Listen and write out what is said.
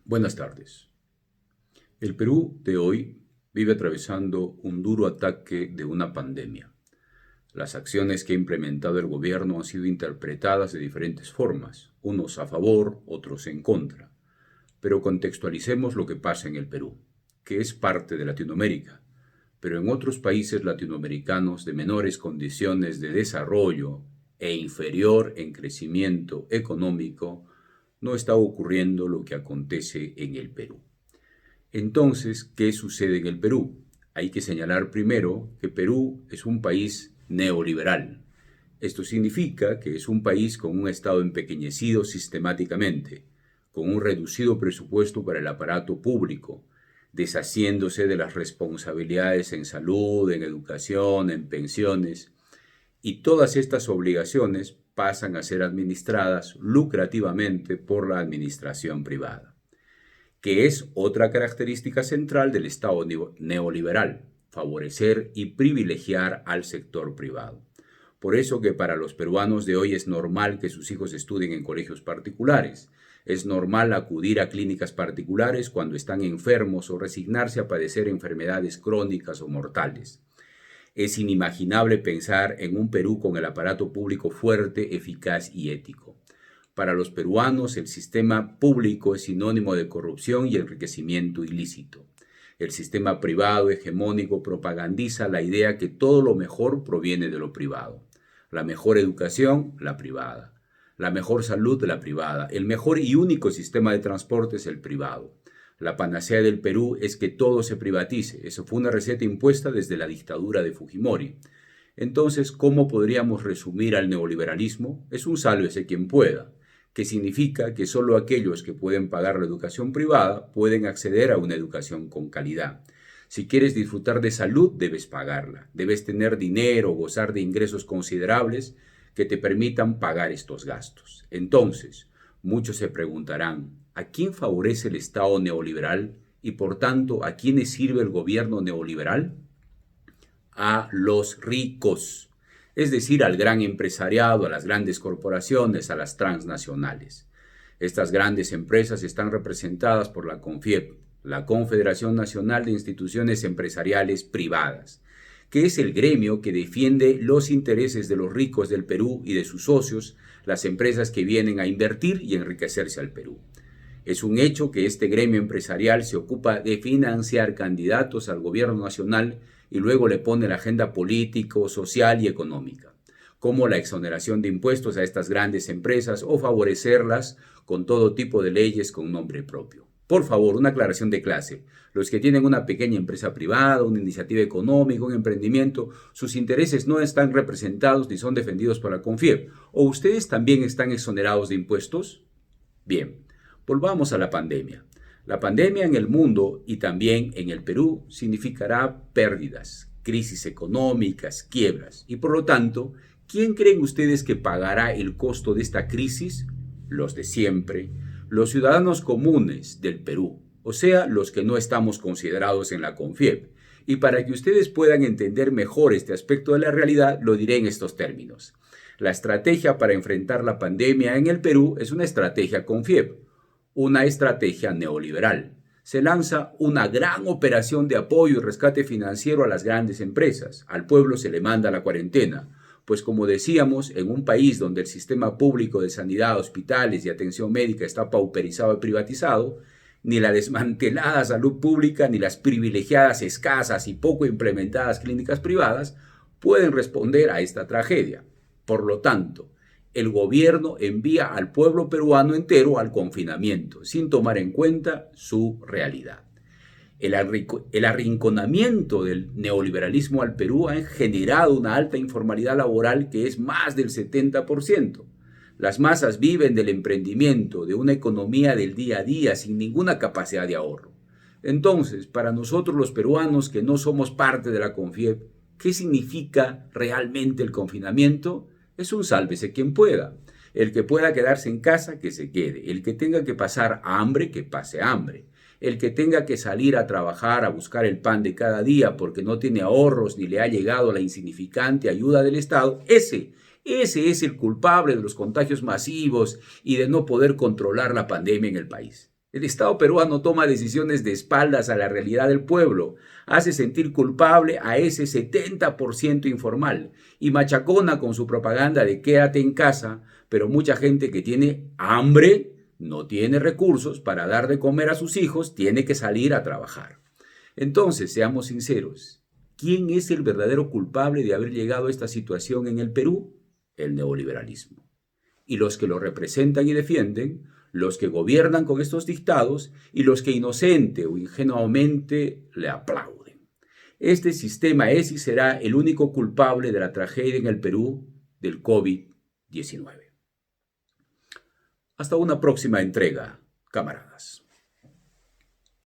Buenas tardes. El Perú de hoy vive atravesando un duro ataque de una pandemia. Las acciones que ha implementado el gobierno han sido interpretadas de diferentes formas, unos a favor, otros en contra. Pero contextualicemos lo que pasa en el Perú, que es parte de Latinoamérica, pero en otros países latinoamericanos de menores condiciones de desarrollo e inferior en crecimiento económico, no está ocurriendo lo que acontece en el Perú. Entonces, ¿qué sucede en el Perú? Hay que señalar primero que Perú es un país neoliberal. Esto significa que es un país con un Estado empequeñecido sistemáticamente, con un reducido presupuesto para el aparato público, deshaciéndose de las responsabilidades en salud, en educación, en pensiones, y todas estas obligaciones pasan a ser administradas lucrativamente por la administración privada, que es otra característica central del Estado neoliberal, favorecer y privilegiar al sector privado. Por eso que para los peruanos de hoy es normal que sus hijos estudien en colegios particulares, es normal acudir a clínicas particulares cuando están enfermos o resignarse a padecer enfermedades crónicas o mortales. Es inimaginable pensar en un Perú con el aparato público fuerte, eficaz y ético. Para los peruanos, el sistema público es sinónimo de corrupción y enriquecimiento ilícito. El sistema privado hegemónico propagandiza la idea que todo lo mejor proviene de lo privado. La mejor educación, la privada. La mejor salud, la privada. El mejor y único sistema de transporte es el privado. La panacea del Perú es que todo se privatice. Eso fue una receta impuesta desde la dictadura de Fujimori. Entonces, ¿cómo podríamos resumir al neoliberalismo? Es un sálvese quien pueda, que significa que solo aquellos que pueden pagar la educación privada pueden acceder a una educación con calidad. Si quieres disfrutar de salud, debes pagarla. Debes tener dinero o gozar de ingresos considerables que te permitan pagar estos gastos. Entonces, muchos se preguntarán, ¿a quién favorece el Estado neoliberal y por tanto a quiénes sirve el gobierno neoliberal? A los ricos, es decir, al gran empresariado, a las grandes corporaciones, a las transnacionales. Estas grandes empresas están representadas por la CONFIEP, la Confederación Nacional de Instituciones Empresariales Privadas, que es el gremio que defiende los intereses de los ricos del Perú y de sus socios, las empresas que vienen a invertir y enriquecerse al Perú. Es un hecho que este gremio empresarial se ocupa de financiar candidatos al gobierno nacional y luego le pone la agenda político, social y económica, como la exoneración de impuestos a estas grandes empresas o favorecerlas con todo tipo de leyes con nombre propio. Por favor, una aclaración de clase. Los que tienen una pequeña empresa privada, una iniciativa económica, un emprendimiento, sus intereses no están representados ni son defendidos por la CONFIEP. ¿O ustedes también están exonerados de impuestos? Bien, volvamos a la pandemia. La pandemia en el mundo y también en el Perú significará pérdidas, crisis económicas, quiebras. Y por lo tanto, ¿quién creen ustedes que pagará el costo de esta crisis? Los de siempre, los ciudadanos comunes del Perú, o sea, los que no estamos considerados en la CONFIEP. Y para que ustedes puedan entender mejor este aspecto de la realidad, lo diré en estos términos. La estrategia para enfrentar la pandemia en el Perú es una estrategia CONFIEP, una estrategia neoliberal. Se lanza una gran operación de apoyo y rescate financiero a las grandes empresas. Al pueblo se le manda la cuarentena. Pues como decíamos, en un país donde el sistema público de sanidad, hospitales y atención médica está pauperizado y privatizado, ni la desmantelada salud pública ni las privilegiadas, escasas y poco implementadas clínicas privadas pueden responder a esta tragedia. Por lo tanto, el gobierno envía al pueblo peruano entero al confinamiento, sin tomar en cuenta su realidad. El arrinconamiento del neoliberalismo al Perú ha generado una alta informalidad laboral que es más del 70%. Las masas viven del emprendimiento, de una economía del día a día sin ninguna capacidad de ahorro. Entonces, para nosotros los peruanos que no somos parte de la CONFIEP, ¿qué significa realmente el confinamiento? Es un sálvese quien pueda. El que pueda quedarse en casa, que se quede. El que tenga que pasar hambre, que pase hambre. El que tenga que salir a trabajar, a buscar el pan de cada día porque no tiene ahorros ni le ha llegado la insignificante ayuda del Estado, ese es el culpable de los contagios masivos y de no poder controlar la pandemia en el país. El Estado peruano toma decisiones de espaldas a la realidad del pueblo, hace sentir culpable a ese 70% informal y machacona con su propaganda de quédate en casa, pero mucha gente que tiene hambre, no tiene recursos para dar de comer a sus hijos, tiene que salir a trabajar. Entonces, seamos sinceros, ¿quién es el verdadero culpable de haber llegado a esta situación en el Perú? El neoliberalismo. Y los que lo representan y defienden, los que gobiernan con estos dictados y los que inocente o ingenuamente le aplauden. Este sistema es y será el único culpable de la tragedia en el Perú del COVID-19. Hasta una próxima entrega, camaradas.